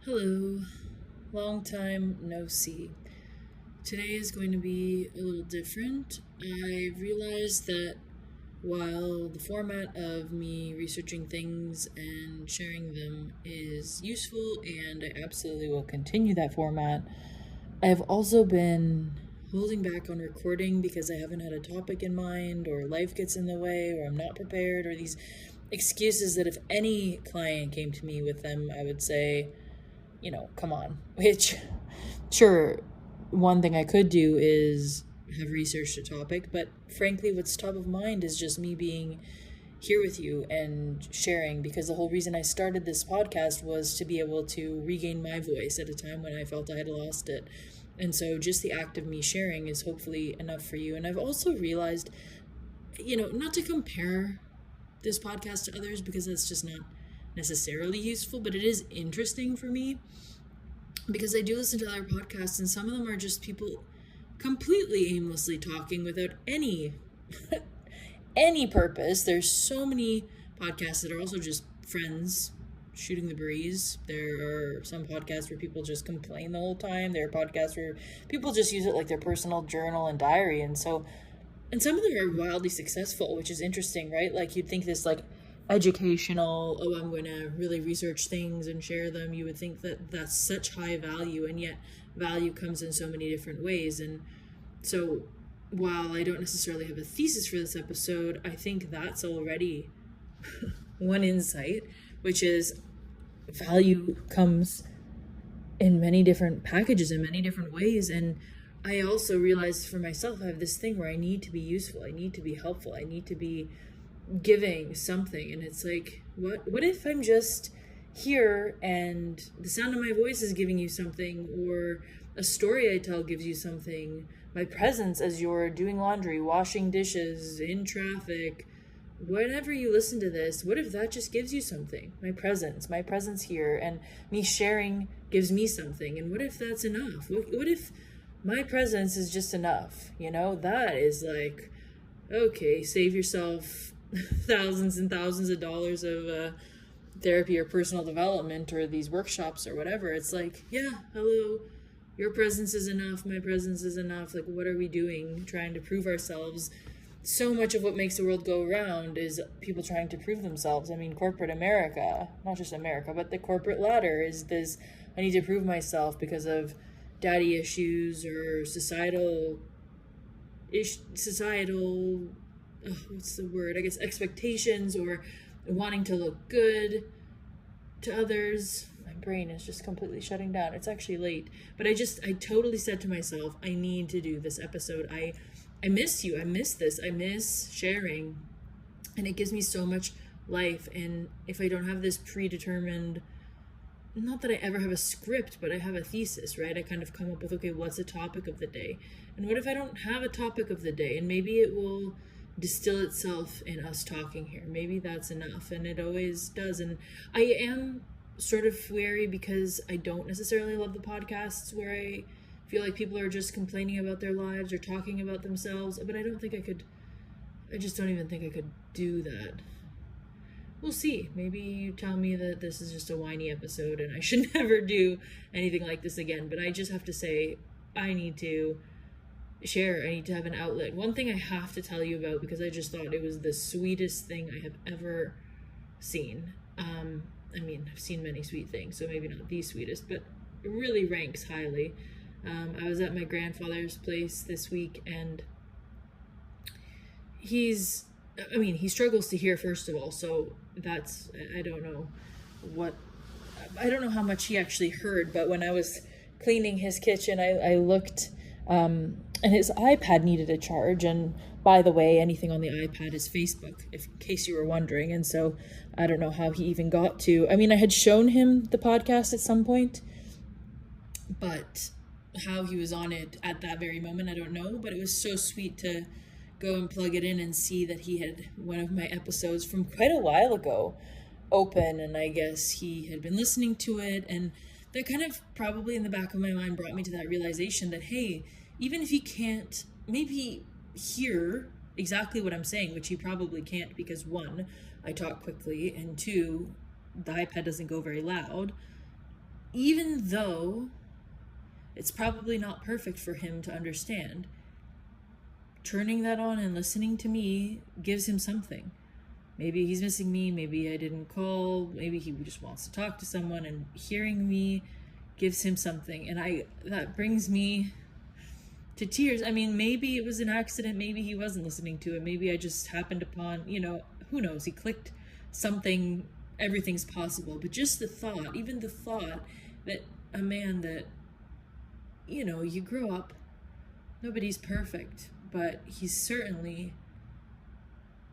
Hello, long time no see. Today is going to be a little different. I realized that while the format of me researching things and sharing them is useful, and I absolutely will continue that format, I have also been holding back on recording because I haven't had a topic in mind, or life gets in the way, or I'm not prepared, or these excuses that if any client came to me with them, I would say, come on. Which, sure, one thing I could do is have researched a topic, but frankly, what's top of mind is just me being here with you and sharing, because the whole reason I started this podcast was to be able to regain my voice at a time when I felt I had lost it. And so just the act of me sharing is hopefully enough for you. And I've also realized, not to compare this podcast to others because that's just not necessarily useful, but it is interesting for me because I do listen to other podcasts, and some of them are just people completely aimlessly talking without any any purpose. There's so many podcasts that are also just friends shooting the breeze. There are some podcasts where people just complain the whole time. There are podcasts where people just use it like their personal journal and diary, and some of them are wildly successful, which is interesting, right? Like you'd think this like educational, oh, I'm going to really research things and share them. You would think that that's such high value, and yet value comes in so many different ways. And so while I don't necessarily have a thesis for this episode, I think that's already one insight, which is value comes in many different packages in many different ways. And I also realized for myself, I have this thing where I need to be useful, I need to be helpful, I need to be giving something. And it's like, what if I'm just here and the sound of my voice is giving you something, or a story I tell gives you something, my presence as you're doing laundry, washing dishes, in traffic, whenever you listen to this, what if that just gives you something? My presence here and me sharing gives me something. And what if that's enough? What if my presence is just enough? That is like, okay, save yourself thousands and thousands of dollars of therapy or personal development or these workshops or whatever. It's like, yeah, hello, your presence is enough, my presence is enough. Like, what are we doing trying to prove ourselves? So much of what makes the world go round is people trying to prove themselves. I mean, corporate America, not just America, but the corporate ladder is this, I need to prove myself because of daddy issues or societal what's the word? I guess expectations, or wanting to look good to others. My brain is just completely shutting down. It's actually late, but I totally said to myself, I need to do this episode. I miss you. I miss this. I miss sharing, and it gives me so much life. And if I don't have this predetermined, not that I ever have a script, but I have a thesis, right? I kind of come up with, okay, what's the topic of the day? And what if I don't have a topic of the day? And maybe it will distill itself in us talking here. Maybe that's enough, and it always does. And I am sort of wary because I don't necessarily love the podcasts where I feel like people are just complaining about their lives or talking about themselves, but I just don't even think I could do that. We'll see. Maybe you tell me that this is just a whiny episode and I should never do anything like this again, but I just have to say, I need to share. I need to have an outlet. One thing I have to tell you about, because I just thought it was the sweetest thing I have ever seen. I've seen many sweet things, so maybe not the sweetest, but it really ranks highly. I was at my grandfather's place this week, and he struggles to hear, first of all, so that's, I don't know how much he actually heard, but when I was cleaning his kitchen, I looked, and his iPad needed a charge. And by the way, anything on the iPad is Facebook, in case you were wondering. And so I don't know how he even got to, I had shown him the podcast at some point, but how he was on it at that very moment, I don't know. But it was so sweet to go and plug it in and see that he had one of my episodes from quite a while ago open, and I guess he had been listening to it, and that kind of probably in the back of my mind brought me to that realization that, hey, even if he can't maybe hear exactly what I'm saying, which he probably can't because one, I talk quickly, and two, the iPad doesn't go very loud, even though it's probably not perfect for him to understand, turning that on and listening to me gives him something. Maybe he's missing me, maybe I didn't call, maybe he just wants to talk to someone, and hearing me gives him something. And that brings me to tears. I mean, maybe it was an accident, maybe he wasn't listening to it, maybe I just happened upon, who knows, he clicked something. Everything's possible. But just the thought, even the thought that a man that, you grow up, nobody's perfect, but he's certainly,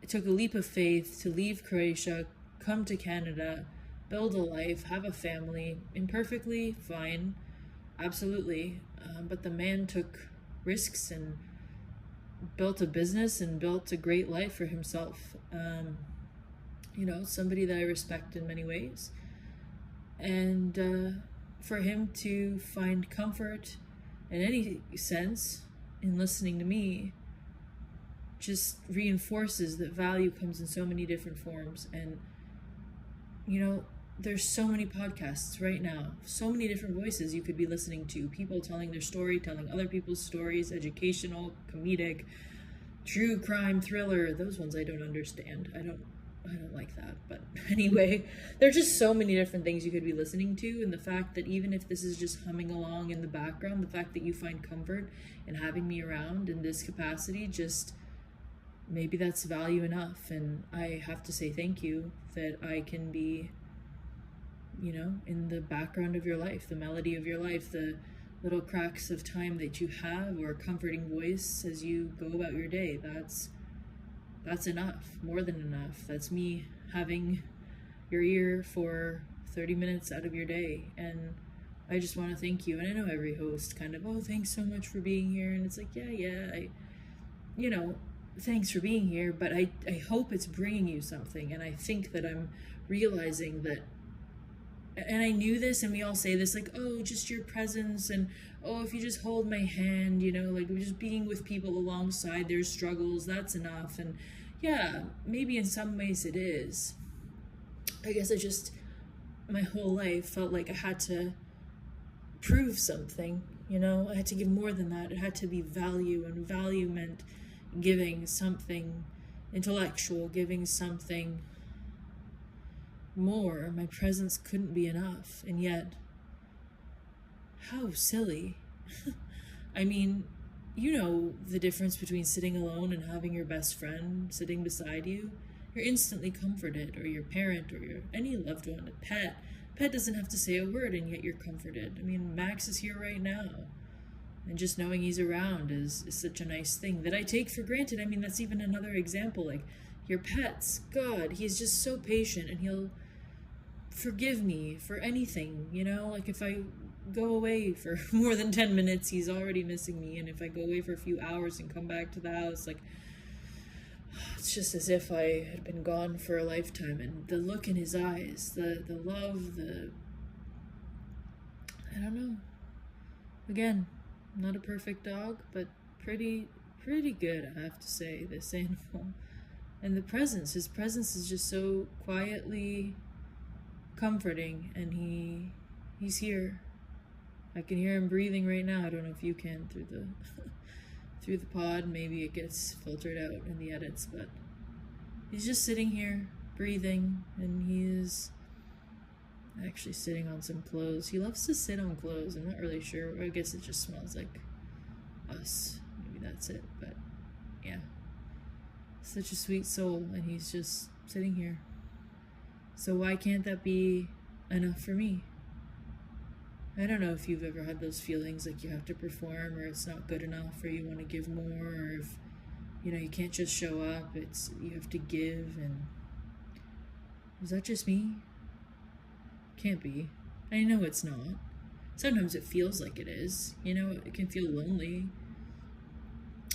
it took a leap of faith to leave Croatia, come to Canada, build a life, have a family, imperfectly, fine, absolutely, but the man took risks and built a business and built a great life for himself. Somebody that I respect in many ways. And for him to find comfort in any sense in listening to me just reinforces that value comes in so many different forms. And there's so many podcasts right now, so many different voices you could be listening to, people telling their story, telling other people's stories, educational, comedic, true crime, thriller. Those ones I don't understand. I don't like that. But anyway, there's just so many different things you could be listening to, and the fact that even if this is just humming along in the background, the fact that you find comfort in having me around in this capacity, just maybe that's value enough. And I have to say thank you that I can be, in the background of your life, the melody of your life, the little cracks of time that you have, or a comforting voice as you go about your day. That's enough, more than enough. That's me having your ear for 30 minutes out of your day. And I just want to thank you. And I know every host kind of, oh, thanks so much for being here. And it's like, thanks for being here, but I hope it's bringing you something. And I think that I'm realizing that, and I knew this, and we all say this, like, oh, just your presence, and oh, if you just hold my hand, like just being with people alongside their struggles, that's enough. And yeah, maybe in some ways it is. I guess my whole life felt like I had to prove something, I had to give more than that. It had to be value, and value meant giving something intellectual, giving something more. My presence couldn't be enough. And yet, how silly. I mean, the difference between sitting alone and having your best friend sitting beside you. You're instantly comforted, or your parent, or any loved one, a pet. Pet doesn't have to say a word, and yet you're comforted. I mean, Max is here right now, and just knowing he's around is such a nice thing that I take for granted. I mean, that's even another example. Like, your pets, God, he's just so patient, and he'll forgive me for anything, like if I go away for more than 10 minutes, he's already missing me. And if I go away for a few hours and come back to the house, like, it's just as if I had been gone for a lifetime. And the look in his eyes, the love, I don't know. Again, not a perfect dog, but pretty good, I have to say, this animal. And his presence is just so quietly comforting, and he's here. I can hear him breathing right now. I don't know if you can through the pod. Maybe it gets filtered out in the edits, but he's just sitting here breathing, and he's actually sitting on some clothes. He loves to sit on clothes. I'm not really sure. I guess it just smells like us. Maybe that's it, but yeah. Such a sweet soul, and he's just sitting here. So why can't that be enough for me? I don't know if you've ever had those feelings like you have to perform, or it's not good enough, or you want to give more, or if you can't just show up, you have to give. And is that just me? Can't be. I know it's not. Sometimes it feels like it is. It can feel lonely.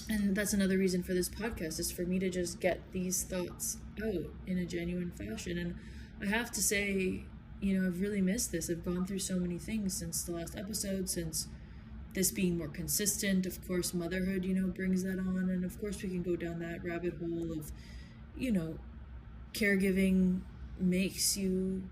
And that's another reason for this podcast, is for me to just get these thoughts out in a genuine fashion. And I have to say, I've really missed this. I've gone through so many things since the last episode, since this being more consistent. Of course, motherhood, brings that on. And of course, we can go down that rabbit hole of, caregiving makes you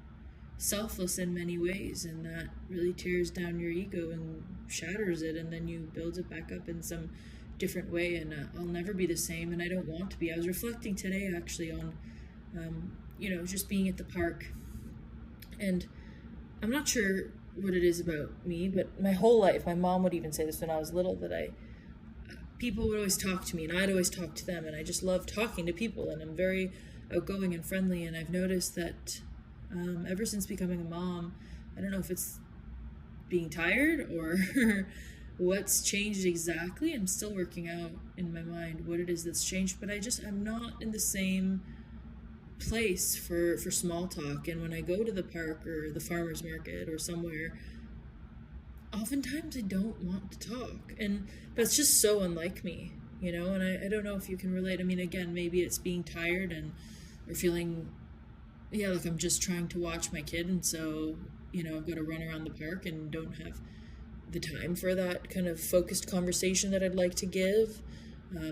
selfless in many ways, and that really tears down your ego and shatters it, and then you build it back up in some different way. And I'll never be the same, and I don't want to be. I was reflecting today actually on just being at the park, and I'm not sure what it is about me, but my whole life, my mom would even say this when I was little, that people would always talk to me and I'd always talk to them, and I just love talking to people, and I'm very outgoing and friendly. And I've noticed that ever since becoming a mom, I don't know if it's being tired or what's changed exactly. I'm still working out in my mind what it is that's changed, but I'm not in the same place for small talk. And when I go to the park or the farmer's market or somewhere, oftentimes I don't want to talk, and that's just so unlike me, and I don't know if you can relate. I mean, again, maybe it's being tired or feeling like I'm just trying to watch my kid, and so I've got to run around the park and don't have the time for that kind of focused conversation that I'd like to give,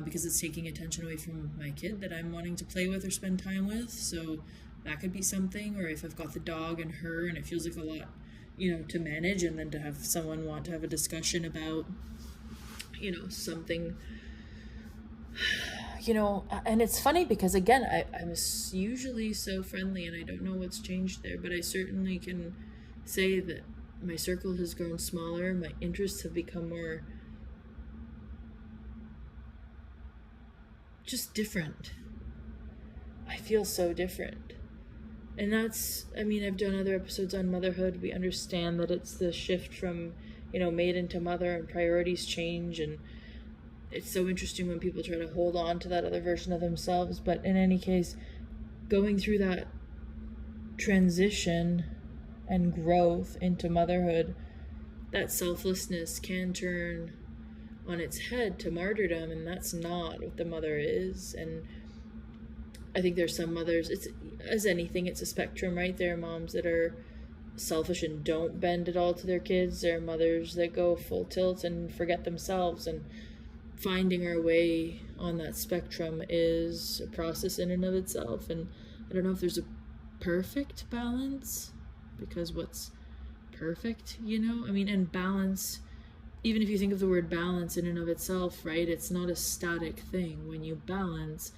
because it's taking attention away from my kid that I'm wanting to play with or spend time with. So that could be something. Or if I've got the dog and her, and it feels like a lot to manage, and then to have someone want to have a discussion about something, and it's funny because, again, I'm usually so friendly, and I don't know what's changed there, but I certainly can say that my circle has grown smaller. My interests have become more just different. I feel so different. And I've done other episodes on motherhood. We understand that it's the shift from, maid into mother, and priorities change. And it's so interesting when people try to hold on to that other version of themselves. But in any case, going through that transition and growth into motherhood, that selflessness can turn on its head to martyrdom, and that's not what the mother is. And I think there's some mothers, it's as anything, it's a spectrum, right? There are moms that are selfish and don't bend at all to their kids. There are mothers that go full tilt and forget themselves, and finding our way on that spectrum is a process in and of itself. And I don't know if there's a perfect balance, because what's perfect, and balance, even if you think of the word balance in and of itself, right, it's not a static thing. When you balance,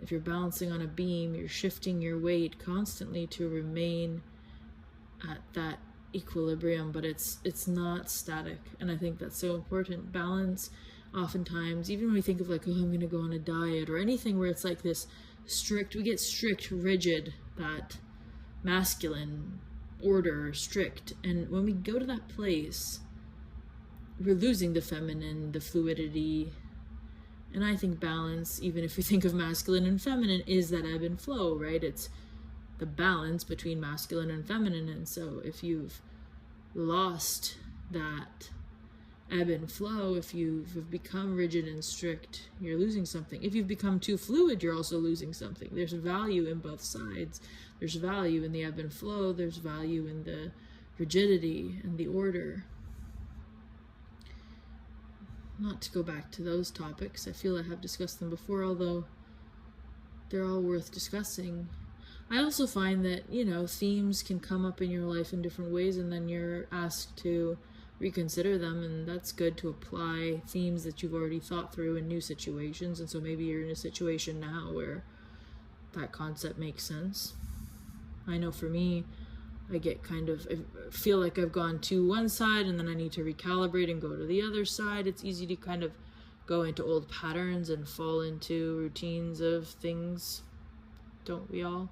if you're balancing on a beam, you're shifting your weight constantly to remain at that equilibrium, but it's not static. And I think that's so important. Balance, oftentimes, even when we think of like, I'm going to go on a diet or anything where it's like this we get strict, rigid, that masculine order, strict. And when we go to that place, we're losing the feminine, the fluidity. And I think balance, even if we think of masculine and feminine, is that ebb and flow, right? It's the balance between masculine and feminine. And so if you've lost that ebb and flow, if you've become rigid and strict, you're losing something. If you've become too fluid, you're also losing something. There's value in both sides. There's value in the ebb and flow. There's value in the rigidity and the order. Not to go back to those topics, I feel I have discussed them before, although they're all worth discussing. I also find that, themes can come up in your life in different ways, and then you're asked to reconsider them, and that's good to apply themes that you've already thought through in new situations. And so maybe you're in a situation now where that concept makes sense. I know for me, I feel like I've gone to one side and then I need to recalibrate and go to the other side. It's easy to kind of go into old patterns and fall into routines of things, don't we all?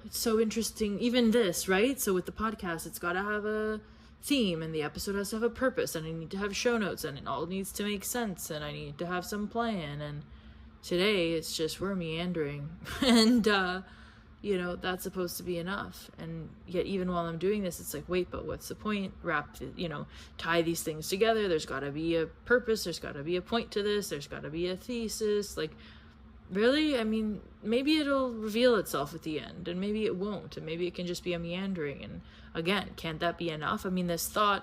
It's so interesting. Even this, right? So with the podcast, it's got to have a theme, and the episode has to have a purpose, and I need to have show notes, and it all needs to make sense, and I need to have some plan. And today it's just we're meandering, and that's supposed to be enough. And yet even while I'm doing this, it's like, wait, but what's the point? Tie these things together. There's got to be a purpose. There's got to be a point to this. There's got to be a thesis. Like, really? Maybe it'll reveal itself at the end, and maybe it won't, and maybe it can just be a meandering. And again, can't that be enough? This thought,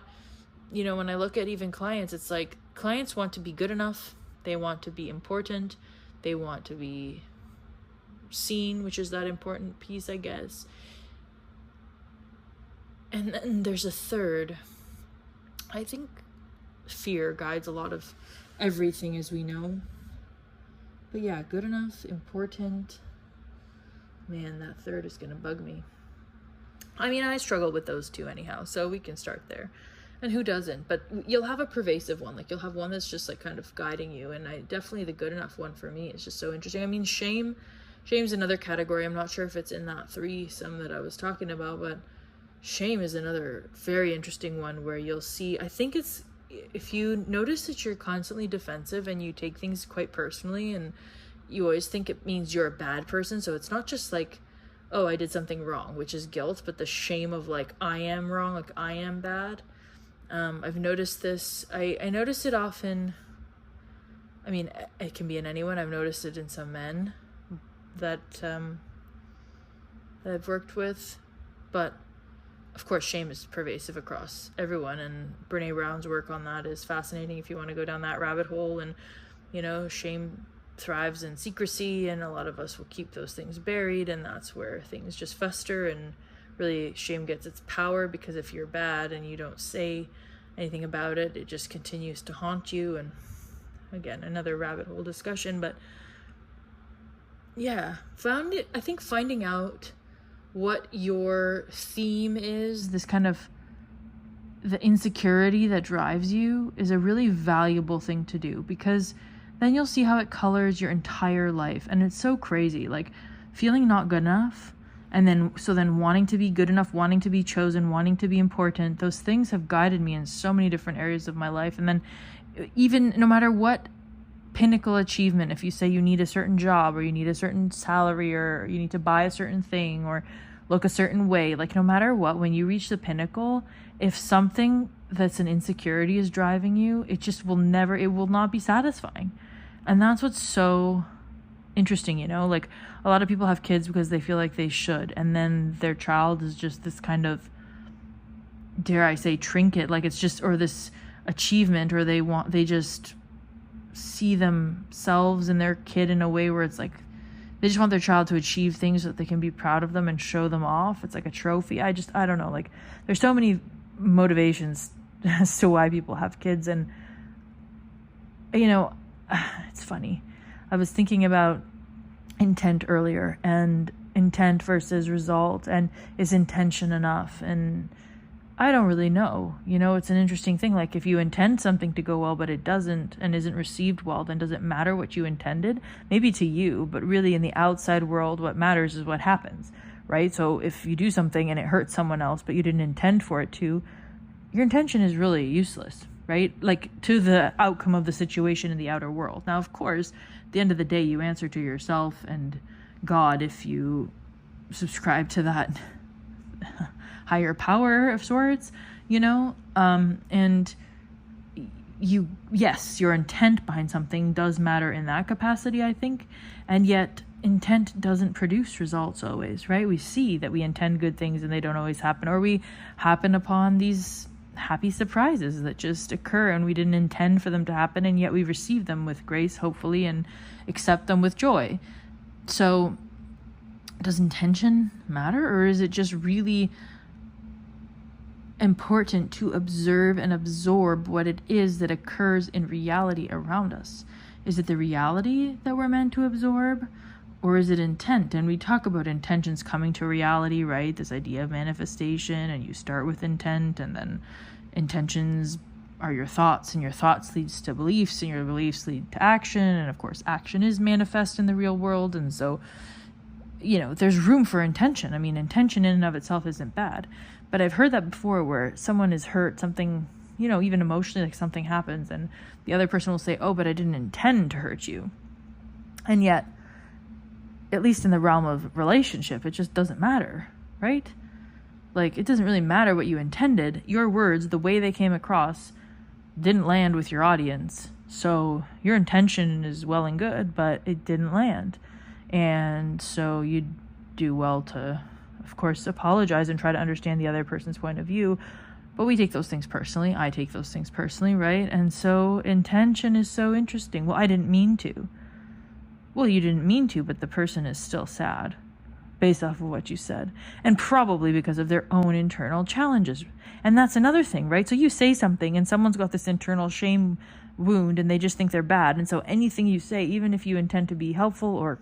when I look at even clients, it's like clients want to be good enough. They want to be important. They want to be seen, which is that important piece, I guess. And then there's a third. I think fear guides a lot of everything, as we know. But yeah, good enough, important. Man, that third is gonna bug me. I mean, I struggle with those two anyhow, so we can start there. And who doesn't? But you'll have a pervasive one. Like, you'll have one that's just like kind of guiding you. And definitely the good enough one for me is just so interesting. I mean, shame's another category. I'm not sure if it's in that threesome that I was talking about, but shame is another very interesting one where you'll see, I think it's, if you notice that you're constantly defensive and you take things quite personally and you always think it means you're a bad person. So it's not just like, oh, I did something wrong, which is guilt, but the shame of like, I am wrong, like I am bad. I've noticed this. I notice it often. I mean, it can be in anyone. I've noticed it in some men that I've worked with, but of course, shame is pervasive across everyone. And Brene Brown's work on that is fascinating. If you want to go down that rabbit hole, and shame thrives in secrecy, and a lot of us will keep those things buried, and that's where things just fester. And really, shame gets its power because if you're bad and you don't say anything about it, it just continues to haunt you. And again, another rabbit hole discussion. But yeah, I think finding out what your theme is, this kind of the insecurity that drives you, is a really valuable thing to do, because then you'll see how it colors your entire life. And it's so crazy, like feeling not good enough, and then wanting to be good enough, wanting to be chosen, wanting to be important. Those things have guided me in so many different areas of my life. And then even no matter what pinnacle achievement, if you say you need a certain job, or you need a certain salary, or you need to buy a certain thing, or look a certain way, like no matter what, when you reach the pinnacle, if something that's an insecurity is driving you, it will not be satisfying. And that's what's so interesting, like a lot of people have kids because they feel like they should, and then their child is just this kind of, dare I say, trinket, like it's just, or this achievement, or they just see themselves in their kid in a way where it's like they just want their child to achieve things so that they can be proud of them and show them off. It's like a trophy. I don't know, like there's so many motivations as to why people have kids. And it's funny, I was thinking about intent earlier, and intent versus result, and is intention enough? And I don't really know. It's an interesting thing. Like if you intend something to go well, but it doesn't and isn't received well, then does it matter what you intended? Maybe to you, but really in the outside world, what matters is what happens, right? So if you do something and it hurts someone else, but you didn't intend for it to, your intention is really useless, right? Like to the outcome of the situation in the outer world. Now, of course, at the end of the day, you answer to yourself and God if you subscribe to that higher power of sorts, and your intent behind something does matter in that capacity, I think. And yet intent doesn't produce results always, right? We see that we intend good things and they don't always happen, or we happen upon these happy surprises that just occur and we didn't intend for them to happen, and yet we receive them with grace, hopefully, and accept them with joy. So does intention matter, or is it just really important to observe and absorb what it is that occurs in reality around us? Is it the reality that we're meant to absorb, or is it intent? And we talk about intentions coming to reality, right? This idea of manifestation, and you start with intent, and then intentions are your thoughts, and your thoughts leads to beliefs, and your beliefs lead to action, and of course action is manifest in the real world. And so there's room for intention. I mean, intention in and of itself isn't bad. But I've heard that before, where someone is hurt, something, even emotionally, like something happens, and the other person will say, oh, but I didn't intend to hurt you. And yet, at least in the realm of relationship, it just doesn't matter, right? Like, it doesn't really matter what you intended. Your words, the way they came across, didn't land with your audience. So your intention is well and good, but it didn't land. And so you do well to, of course, apologize and try to understand the other person's point of view. But we take those things personally. I take those things personally, right? And so intention is so interesting. Well, I didn't mean to. Well, you didn't mean to, but the person is still sad based off of what you said, and probably because of their own internal challenges. And that's another thing, right? So you say something and someone's got this internal shame wound and they just think they're bad. And so anything you say, even if you intend to be helpful or,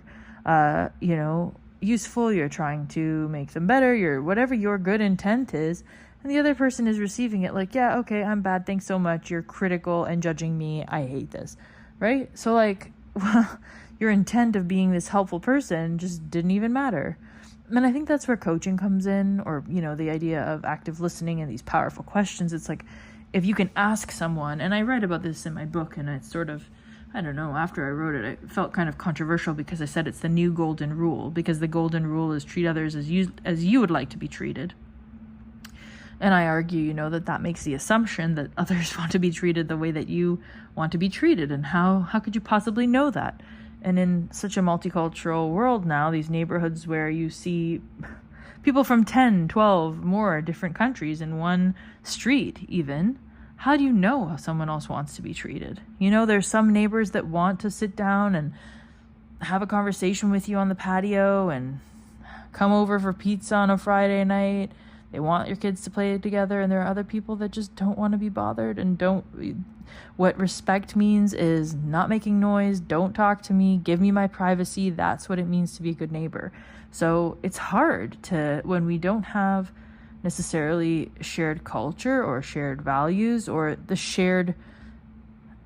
useful, you're trying to make them better, whatever your good intent is, and the other person is receiving it like, yeah, okay, I'm bad, thanks so much, you're critical and judging me, I hate this, right? So like, well, your intent of being this helpful person just didn't even matter. And I think that's where coaching comes in, or, the idea of active listening and these powerful questions. It's like, if you can ask someone, and I write about this in my book, and it's sort of, I don't know, after I wrote it, it felt kind of controversial because I said it's the new golden rule, because the golden rule is treat others as you would like to be treated. And I argue, that makes the assumption that others want to be treated the way that you want to be treated. And how could you possibly know that? And in such a multicultural world now, these neighborhoods where you see people from 10, 12 more different countries in one street even, how do you know how someone else wants to be treated? There's some neighbors that want to sit down and have a conversation with you on the patio and come over for pizza on a Friday night. They want your kids to play together, and there are other people that just don't want to be bothered and don't. What respect means is not making noise, don't talk to me, give me my privacy. That's what it means to be a good neighbor. So it's hard when we don't have necessarily shared culture or shared values or the shared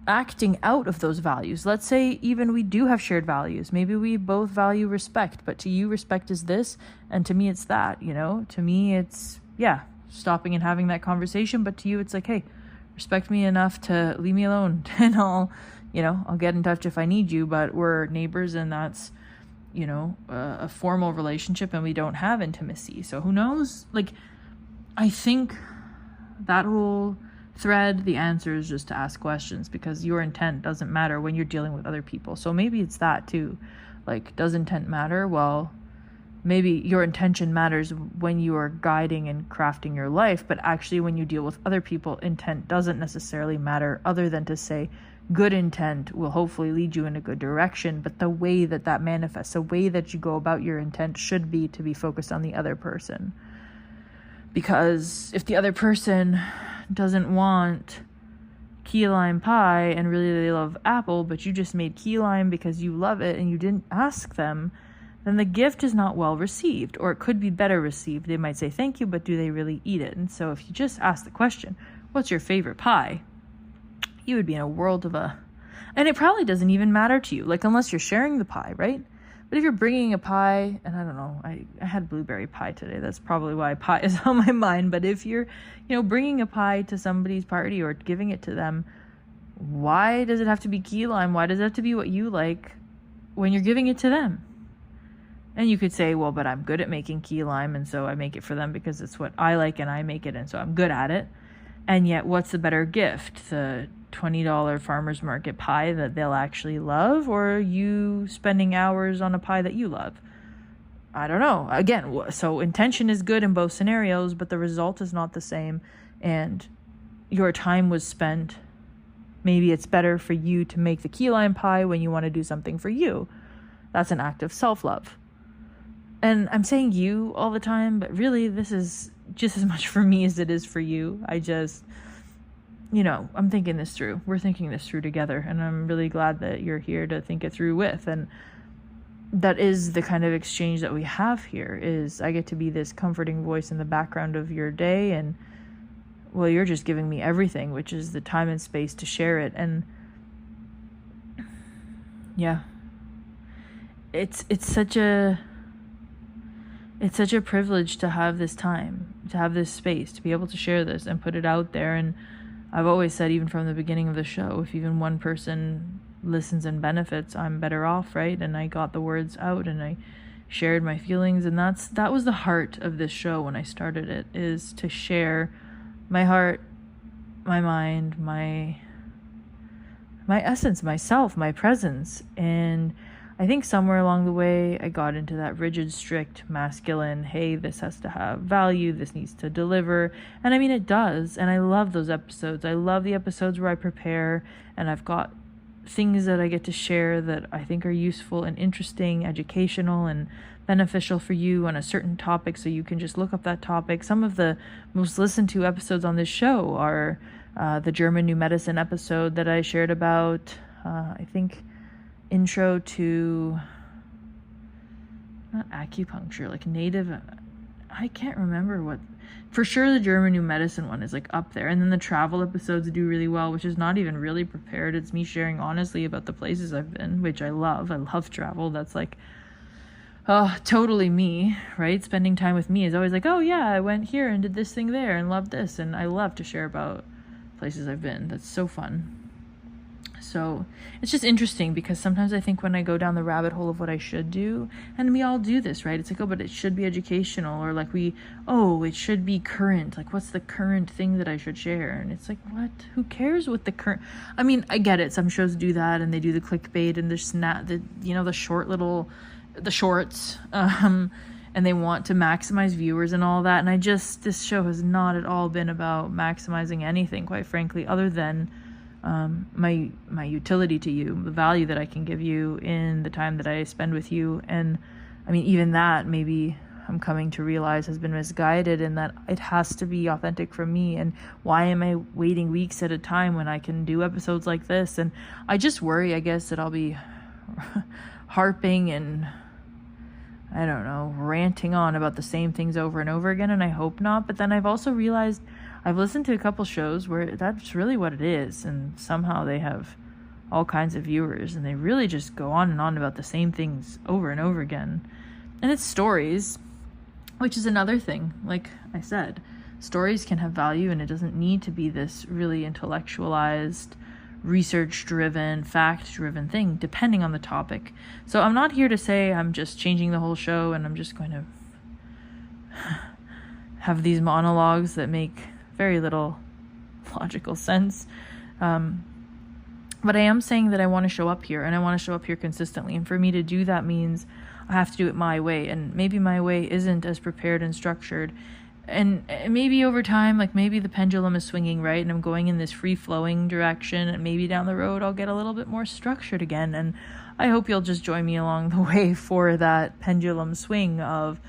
acting out of those values. Let's say even we do have shared values. Maybe we both value respect, but to you, respect is this, and to me, it's that, To me, it's, stopping and having that conversation, but to you, it's like, hey, respect me enough to leave me alone, and I'll get in touch if I need you, but we're neighbors, and that's, a formal relationship, and we don't have intimacy. So who knows? Like, I think that whole thread, the answer is just to ask questions, because your intent doesn't matter when you're dealing with other people. So maybe it's that too. Like, does intent matter? Well, maybe your intention matters when you are guiding and crafting your life, but actually when you deal with other people, intent doesn't necessarily matter, other than to say good intent will hopefully lead you in a good direction. But the way that manifests, the way that you go about your intent should be to be focused on the other person. Because if the other person doesn't want key lime pie and really they love apple, but you just made key lime because you love it and you didn't ask them, then the gift is not well received, or it could be better received. They might say thank you, but do they really eat it? And so if you just ask the question, what's your favorite pie? You would be in a world of and it probably doesn't even matter to you, like, unless you're sharing the pie, right? But if you're bringing a pie, and I don't know, I had blueberry pie today. That's probably why pie is on my mind. But if you're, bringing a pie to somebody's party or giving it to them, why does it have to be key lime? Why does it have to be what you like when you're giving it to them? And you could say, well, but I'm good at making key lime, and so I make it for them because it's what I like and I make it, and so I'm good at it. And yet, what's the better gift? The $20 farmer's market pie that they'll actually love, or you spending hours on a pie that you love? I don't know. Again, so intention is good in both scenarios, but the result is not the same, and your time was spent. Maybe it's better for you to make the key lime pie when you want to do something for you. That's an act of self-love. And I'm saying you all the time, but really this is just as much for me as it is for you. I just, I'm thinking this through. We're thinking this through together, and I'm really glad that you're here to think it through with. And that is the kind of exchange that we have here, is I get to be this comforting voice in the background of your day, and well, you're just giving me everything, which is the time and space to share it. And yeah, it's such a privilege to have this time, to have this space, to be able to share this and put it out there. And I've always said, even from the beginning of the show, if even one person listens and benefits, I'm better off, right? And I got the words out and I shared my feelings, and that was the heart of this show when I started it, is to share my heart, my mind, my essence, myself, my presence. And I think somewhere along the way, I got into that rigid, strict, masculine, hey, this has to have value, this needs to deliver. And I mean, it does. And I love those episodes. I love the episodes where I prepare and I've got things that I get to share that I think are useful and interesting, educational, and beneficial for you on a certain topic, so you can just look up that topic. Some of the most listened to episodes on this show are the German New Medicine episode that I shared about, I think, intro to, not acupuncture, like native, I can't remember what, for sure the German New Medicine one is like up there. And then the travel episodes do really well, which is not even really prepared. It's me sharing honestly about the places I've been, which I love. I love travel. That's like, totally me, right? Spending time with me is always like, oh yeah, I went here and did this thing there and loved this. And I love to share about places I've been. That's so fun. So it's just interesting because sometimes I think when I go down the rabbit hole of what I should do, and we all do this, right? It's like, oh, but it should be educational, or like it should be current. Like, what's the current thing that I should share? And it's like, what? Who cares what the current? I mean, I get it. Some shows do that, and they do the clickbait and the shorts, and they want to maximize viewers and all that. And this show has not at all been about maximizing anything, quite frankly, other than my utility to you, the value that I can give you in the time that I spend with you. And I mean, even that maybe I'm coming to realize has been misguided, in that it has to be authentic from me. And why am I waiting weeks at a time when I can do episodes like this? And I just worry, I guess, that I'll be harping and, I don't know, ranting on about the same things over and over again, and I hope not. But then I've also realized I've listened to a couple shows where that's really what it is, and somehow they have all kinds of viewers, and they really just go on and on about the same things over and over again. And it's stories, which is another thing. Like I said, stories can have value, and it doesn't need to be this really intellectualized, research-driven, fact-driven thing, depending on the topic. So I'm not here to say I'm just changing the whole show and I'm just going to have these monologues that make very little logical sense. But I am saying that I want to show up here, and I want to show up here consistently. And for me to do that means I have to do it my way. And maybe my way isn't as prepared and structured. And maybe over time, like maybe the pendulum is swinging right, and I'm going in this free-flowing direction, and maybe down the road I'll get a little bit more structured again. And I hope you'll just join me along the way for that pendulum swing of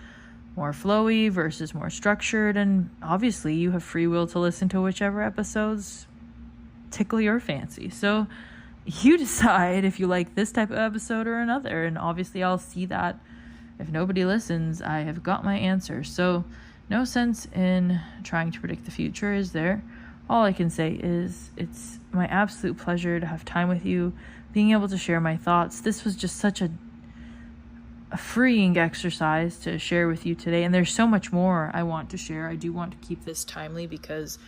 more flowy versus more structured. And obviously you have free will to listen to whichever episodes tickle your fancy. So you decide if you like this type of episode or another. And obviously I'll see that. If nobody listens, I have got my answer. So no sense in trying to predict the future, is there? All I can say is it's my absolute pleasure to have time with you, being able to share my thoughts. This was just such a freeing exercise to share with you today, and there's so much more I want to share. I do want to keep this timely because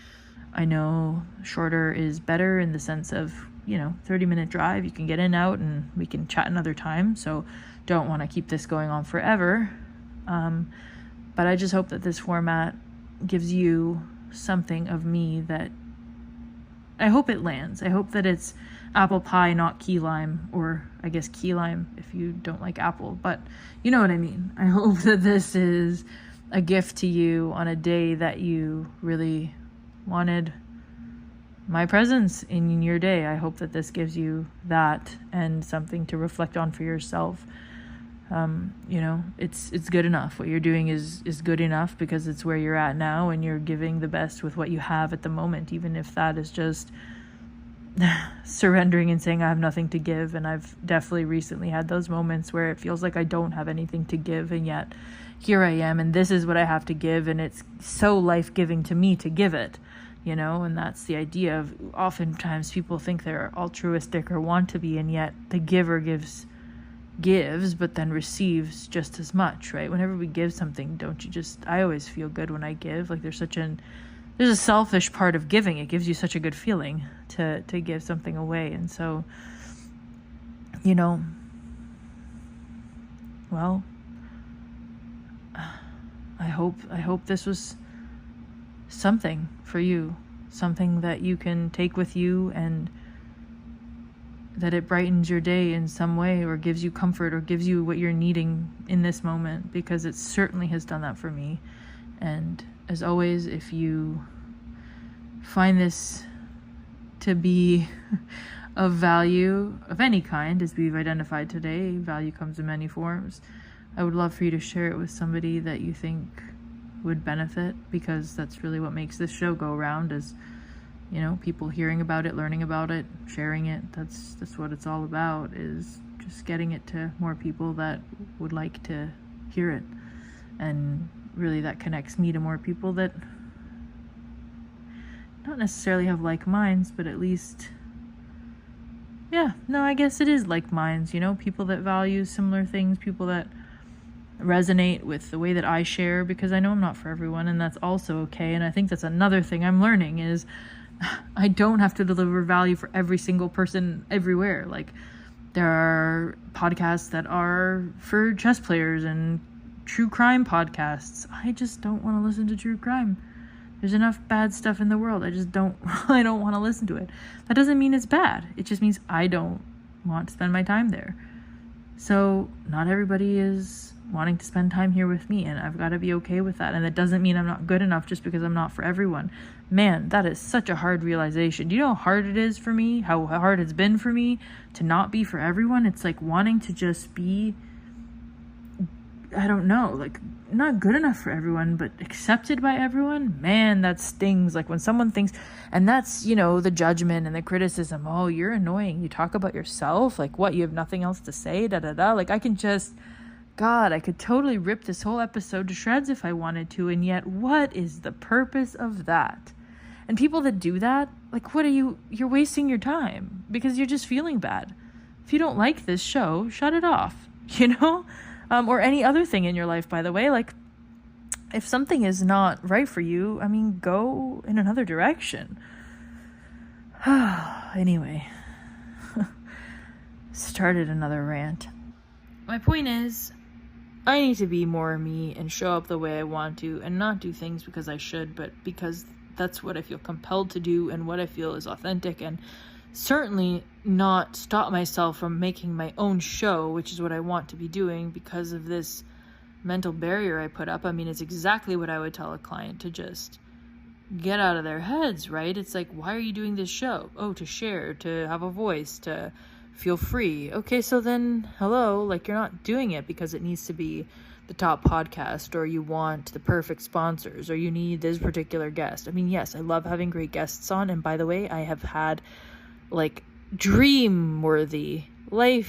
I know shorter is better, in the sense of, 30-minute drive, you can get in, out, and we can chat another time. So don't want to keep this going on forever, but I just hope that this format gives you something of me that I hope it lands. I hope that it's apple pie, not key lime, or I guess key lime if you don't like apple, but you know what I mean. I hope that this is a gift to you on a day that you really wanted my presence in your day. I hope that this gives you that and something to reflect on for yourself. It's good enough. What you're doing is good enough because it's where you're at now, and you're giving the best with what you have at the moment, even if that is just surrendering and saying I have nothing to give. And I've definitely recently had those moments where it feels like I don't have anything to give, and yet here I am, and this is what I have to give, and it's so life-giving to me to give it, and that's the idea of, oftentimes people think they're altruistic or want to be, and yet the giver gives but then receives just as much, right? Whenever we give something, I always feel good when I give. Like there's a selfish part of giving. It gives you such a good feeling to give something away. And so, well, I hope this was something for you, something that you can take with you, and that it brightens your day in some way, or gives you comfort, or gives you what you're needing in this moment, because it certainly has done that for me. And as always, if you find this to be of value of any kind, as we've identified today. Value comes in many forms. I would love for you to share it with somebody that you think would benefit, because that's really what makes this show go around, is, you know, people hearing about it, learning about it, sharing it. That's what it's all about, is just getting it to more people that would like to hear it. And really that connects me to more people that not necessarily have like minds, but at least, I guess it is like minds, you know, people that value similar things, people that resonate with the way that I share, because I know I'm not for everyone, and that's also okay. And I think that's another thing I'm learning, is I don't have to deliver value for every single person everywhere. Like, there are podcasts that are for chess players and true crime podcasts. I just don't want to listen to true crime. There's enough bad stuff in the world. I don't want to listen to it. That doesn't mean it's bad. It just means I don't want to spend my time there. So not everybody is wanting to spend time here with me, and I've got to be okay with that. And that doesn't mean I'm not good enough just because I'm not for everyone. Man, that is such a hard realization. Do you know how hard it is for me, how hard it's been for me to not be for everyone? It's like wanting to just be, I don't know, like not good enough for everyone, but accepted by everyone. Man, that stings. Like when someone thinks, and that's, you know, the judgment and the criticism. Oh, you're annoying. You talk about yourself. Like, what? You have nothing else to say? Like, I could totally rip this whole episode to shreds if I wanted to. And yet, what is the purpose of that? And people that do that, like, you're wasting your time because you're just feeling bad. If you don't like this show, shut it off, you know? Or any other thing in your life, by the way. Like, if something is not right for you, I mean, go in another direction. Anyway, started another rant. My point is, I need to be more me and show up the way I want to, and not do things because I should, but because that's what I feel compelled to do and what I feel is authentic, and certainly not stop myself from making my own show, which is what I want to be doing, because of this mental barrier I put up. I mean, it's exactly what I would tell a client to just get out of their heads, right? It's like, why are you doing this show? Oh, to share, to have a voice, to feel free. Okay, so then, hello, like, you're not doing it because it needs to be the top podcast, or you want the perfect sponsors, or you need this particular guest. I mean, yes, I love having great guests on, and by the way, I have had like dream worthy life,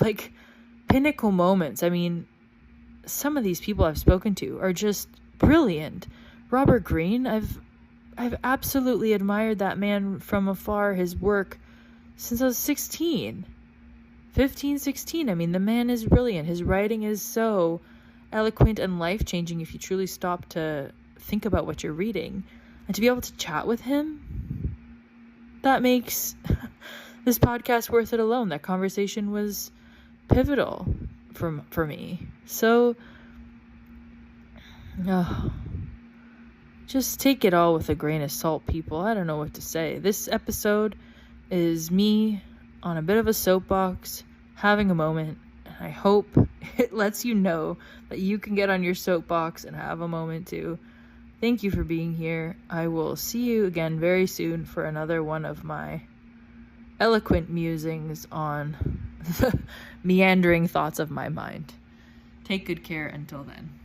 like pinnacle moments. I mean, some of these people I've spoken to are just brilliant. Robert Greene, I've absolutely admired that man from afar, his work, since I was 15, 16. I mean, the man is brilliant. His writing is so eloquent and life-changing if you truly stop to think about what you're reading. And to be able to chat with him, that makes this podcast worth it alone. That conversation was pivotal for me. So, just take it all with a grain of salt, people. I don't know what to say. This episode is me on a bit of a soapbox, having a moment. I hope it lets you know that you can get on your soapbox and have a moment too. Thank you for being here. I will see you again very soon for another one of my eloquent musings on the meandering thoughts of my mind. Take good care until then.